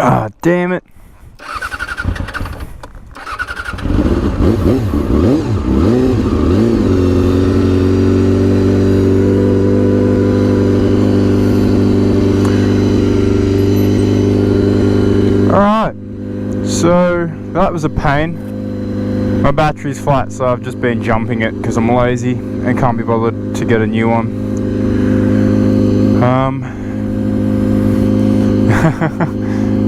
Ah, damn it. Alright, so that was a pain. My battery's flat, so I've just been jumping it because I'm lazy and can't be bothered to get a new one.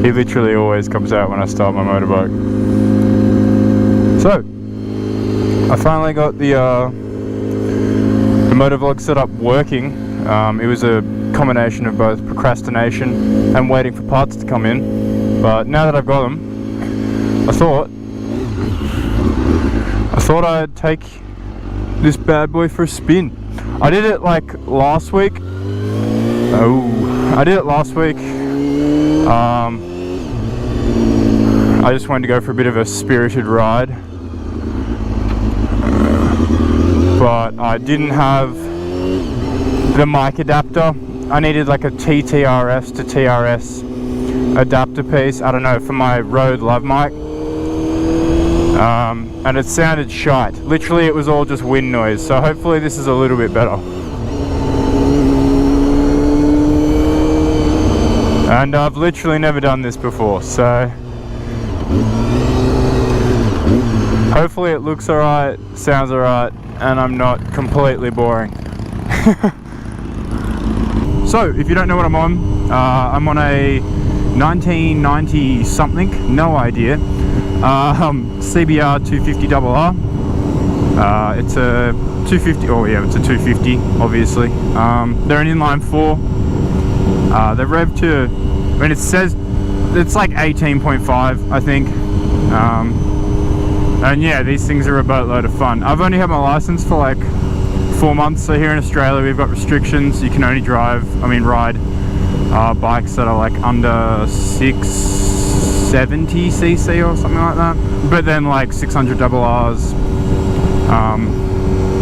He literally always comes out when I start my motorbike. So, I finally got the motovlog setup working. It was a combination of both procrastination and waiting for parts to come in. But now that I've got them, I thought I'd take this bad boy for a spin. I did it like last week. I did it last week. I just wanted to go for a bit of a spirited ride. But I didn't have the mic adapter. I needed like a TTRS to TRS adapter piece, I don't know, for my Rode Lav mic. And it sounded shite. Literally it was all just wind noise, so hopefully this is a little bit better. And I've literally never done this before, so hopefully it looks alright, sounds alright, and I'm not completely boring. So, if you don't know what I'm on a 1990 something, no idea, CBR250RR. It's a 250, oh yeah, it's a 250, obviously. They're an inline 4. They're revved to, I mean, it says it's like 18.5, I think. And yeah, these things are a boatload of fun. I've only had my license for like 4 months, so here in Australia we've got restrictions. You can only ride bikes that are like under 670cc or something like that. But then like 600RRs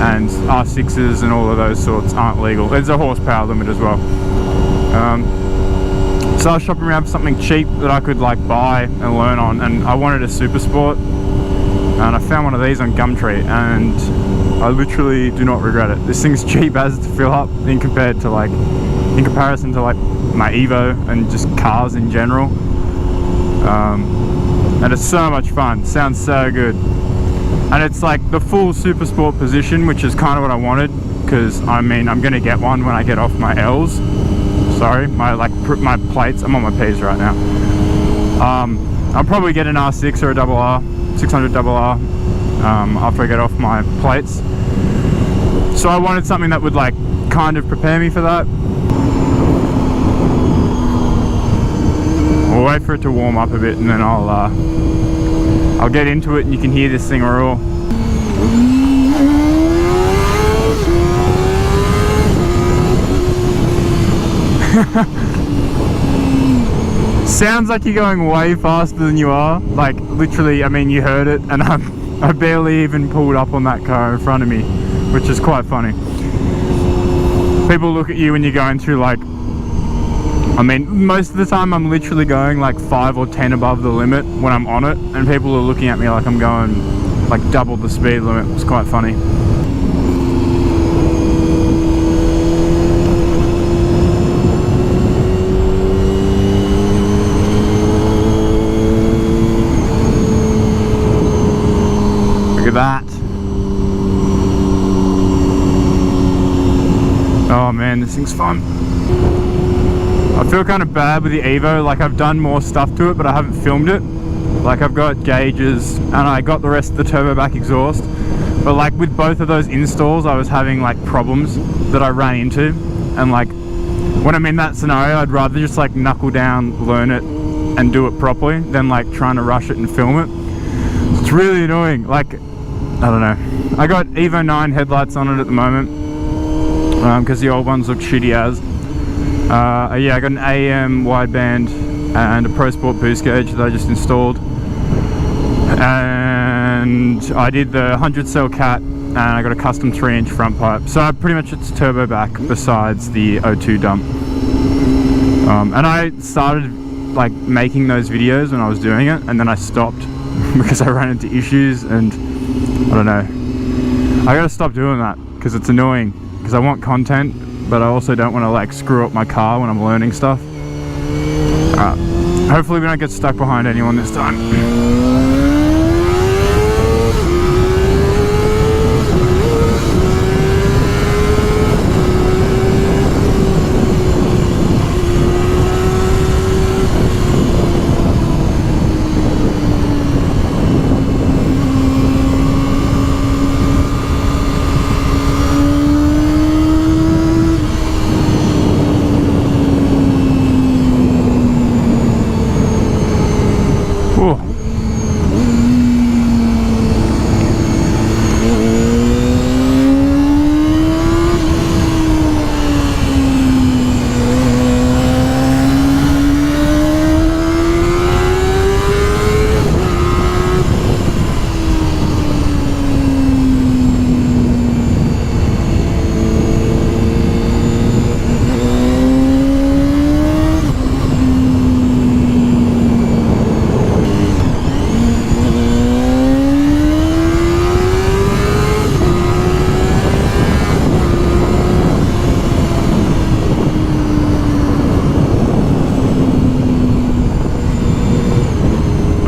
and R6s and all of those sorts aren't legal. There's a horsepower limit as well. So I was shopping around for something cheap that I could like buy and learn on, and I wanted a super sport, and I found one of these on Gumtree, and I literally do not regret it. This thing's cheap as to fill up in comparison to like my Evo and just cars in general. And it's so much fun. Sounds so good. And it's like the full super sport position, which is kind of what I wanted, because I mean I'm gonna get one when I get off my L's. Sorry, my plates. I'm on my P's right now. I'll probably get an R6 or a RR, 600RR, after I get off my plates. So I wanted something that would like kind of prepare me for that. We'll wait for it to warm up a bit, and then I'll get into it, and you can hear this thing roar. Sounds like you're going way faster than you are. Like literally, I mean, you heard it, and I barely even pulled up on that car in front of me, which is quite funny. People look at you when you're going through like, I mean, most of the time I'm literally going like 5 or 10 above the limit when I'm on it, and people are looking at me like I'm going like double the speed limit. It's quite funny. Look at that. Oh man, this thing's fun. I feel kind of bad with the Evo, like I've done more stuff to it but I haven't filmed it. Like I've got gauges and I got the rest of the turbo back exhaust, but like with both of those installs I was having like problems that I ran into, and like when I'm in that scenario I'd rather just like knuckle down, learn it and do it properly than like trying to rush it and film it. It's really annoying. Like, I don't know, I got Evo 9 headlights on it at the moment because the old ones look shitty as. Yeah, I got an AM wideband and a Pro Sport boost gauge that I just installed, and I did the 100 cell cat, and I got a custom 3-inch front pipe, so pretty much it's turbo back besides the O2 dump. And I started like making those videos when I was doing it, and then I stopped because I ran into issues, and I don't know. I gotta stop doing that because it's annoying, because I want content, but I also don't want to like screw up my car when I'm learning stuff. Hopefully we don't get stuck behind anyone this time.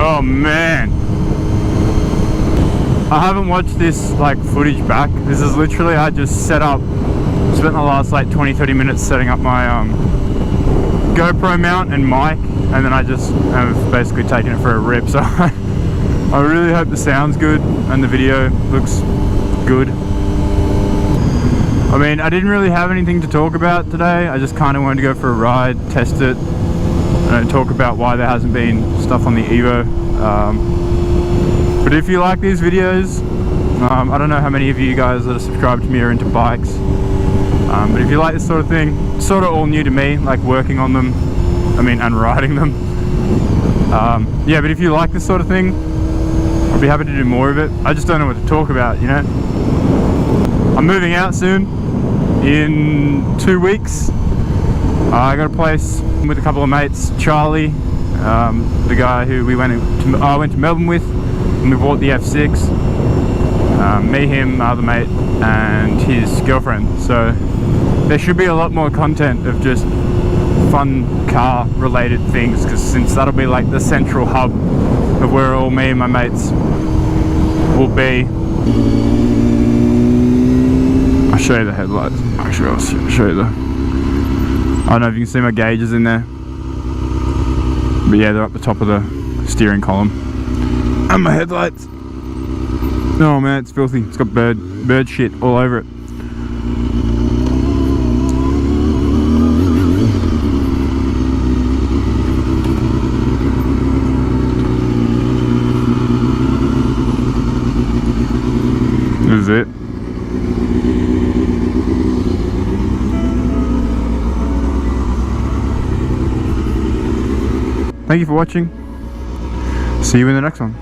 Oh man, I haven't watched this like footage back. This is literally, I just spent the last like 20-30 minutes setting up my GoPro mount and mic, and then I just have basically taken it for a rip. So I really hope the sound's good and the video looks good. I mean, I didn't really have anything to talk about today. I just kind of wanted to go for a ride, test it, and talk about why there hasn't been stuff on the Evo. But if you like these videos, I don't know how many of you guys that are subscribed to me are into bikes, but if you like this sort of thing, it's sort of all new to me, like working on them, and riding them. Yeah, but if you like this sort of thing, I'll be happy to do more of it. I just don't know what to talk about, you know. I'm moving out soon, in 2 weeks. I got a place with a couple of mates, Charlie, the guy who I went to Melbourne with, and we bought the F6. Me, him, my other mate, and his girlfriend. So there should be a lot more content of just fun car related things, because since that'll be like the central hub of where all me and my mates will be. I'll show you the headlights. Actually, I'll show you I don't know if you can see my gauges in there, but yeah, they're up the top of the steering column. And my headlights. Oh man, it's filthy. It's got bird shit all over it. This is it. Thank you for watching. See you in the next one.